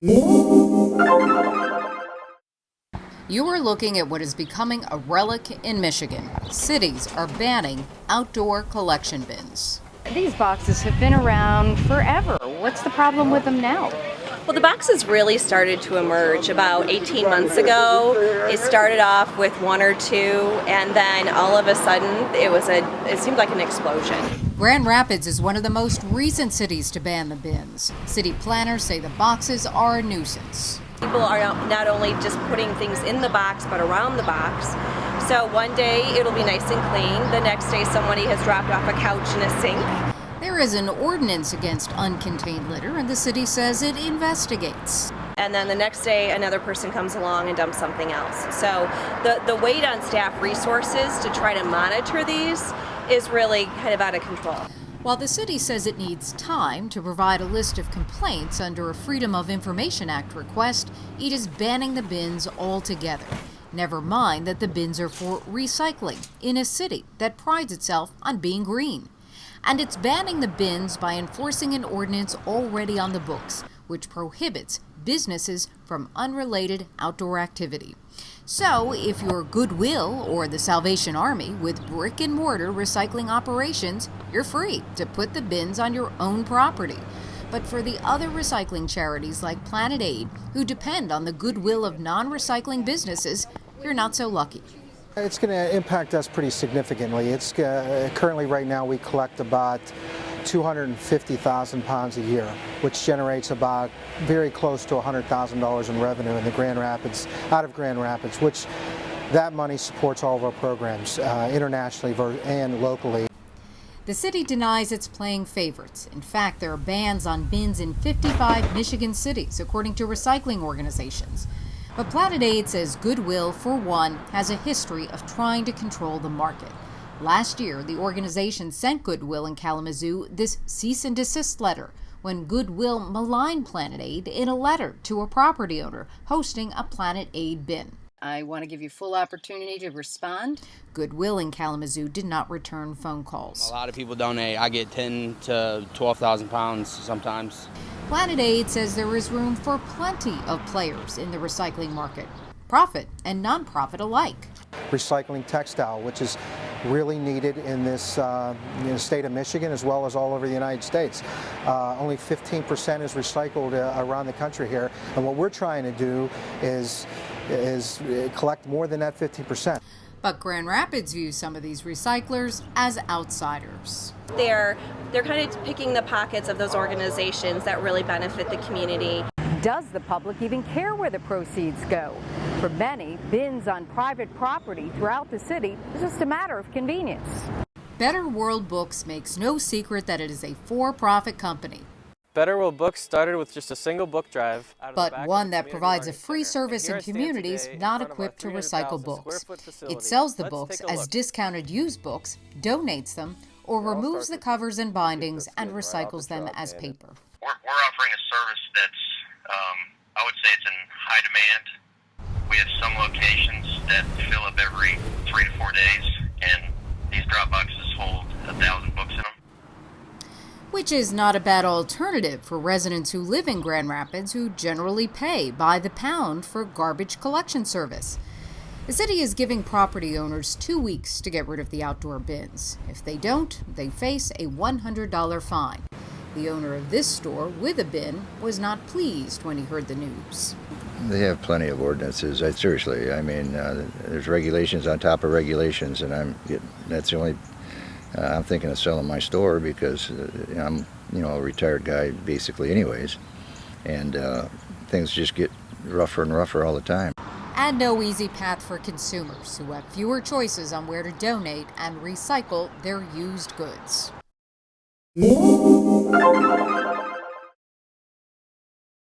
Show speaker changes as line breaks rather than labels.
You are looking at what is becoming a relic in Michigan. Cities are banning outdoor collection bins.
These boxes have been around forever. What's the problem with them now?
Well, the boxes really started to emerge about 18 months ago. It started off with one or two, and then all of a sudden it seemed like an explosion.
Grand Rapids is one of the most recent cities to ban the bins. City planners say the boxes are a nuisance.
People are not only just putting things in the box, but around the box. So one day it'll be nice and clean. The next day somebody has dropped off a couch and a sink.
There is an ordinance against uncontained litter, and the city says it investigates.
And then the next day another person comes along and dumps something else. So the weight on staff resources to try to monitor these is really kind of out of control.
While the city says it needs time to provide a list of complaints under a Freedom of Information Act request, it is banning the bins altogether. Never mind that the bins are for recycling in a city that prides itself on being green. And it's banning the bins by enforcing an ordinance already on the books, which prohibits businesses from unrelated outdoor activity. So, if you're Goodwill or the Salvation Army with brick and mortar recycling operations, you're free to put the bins on your own property. But for the other recycling charities like Planet Aid, who depend on the goodwill of non-recycling businesses, you're not so lucky.
It's going to impact us pretty significantly. It's currently right now we collect about 250,000 pounds a year, which generates about very close to $100,000 in revenue in the Grand Rapids, out of Grand Rapids, which that money supports all of our programs internationally and locally.
The city denies it's playing favorites. In fact, there are bans on bins in 55 Michigan cities, according to recycling organizations. But Planet Aid says Goodwill, for one, has a history of trying to control the market. Last year, the organization sent Goodwill in Kalamazoo this cease and desist letter when Goodwill maligned Planet Aid in a letter to a property owner hosting a Planet Aid bin. I want to give you full opportunity to respond. Goodwill in Kalamazoo did not return phone calls.
A lot of people donate. I get 10 to 12,000 pounds sometimes.
Planet Aid says there is room for plenty of players in the recycling market, profit and nonprofit alike.
Recycling textile, which is really needed in this state of Michigan as well as all over the United States. Only 15% is recycled around the country here, and what we're trying to do is collect more than that 15%.
But Grand Rapids views some of these recyclers as outsiders.
They're kind of picking the pockets of those organizations that really benefit the community.
Does the public even care where the proceeds go? For many, bins on private property throughout the city is just a matter of convenience.
Better World Books makes no secret that it is a for-profit company.
Better World Books started with just a single book drive,
but one that provides a free service in communities not equipped to recycle books. It sells the books as discounted used books, donates them, or removes the covers and bindings and recycles them as paper.
We're offering a service that's, I would say it's in high demand. We have some locations that fill up every 3 to 4 days, and these drop boxes hold 1,000 books in them.
Which is not a bad alternative for residents who live in Grand Rapids who generally pay by the pound for garbage collection service. The city is giving property owners 2 weeks to get rid of the outdoor bins. If they don't, they face a $100 fine. The owner of this store with a bin was not pleased when he heard the news.
They have plenty of ordinances. Seriously, I mean, there's regulations on top of regulations, and that's the only. I'm thinking of selling my store because I'm, a retired guy basically, anyways, and things just get rougher and rougher all the time.
And no easy path for consumers who have fewer choices on where to donate and recycle their used goods.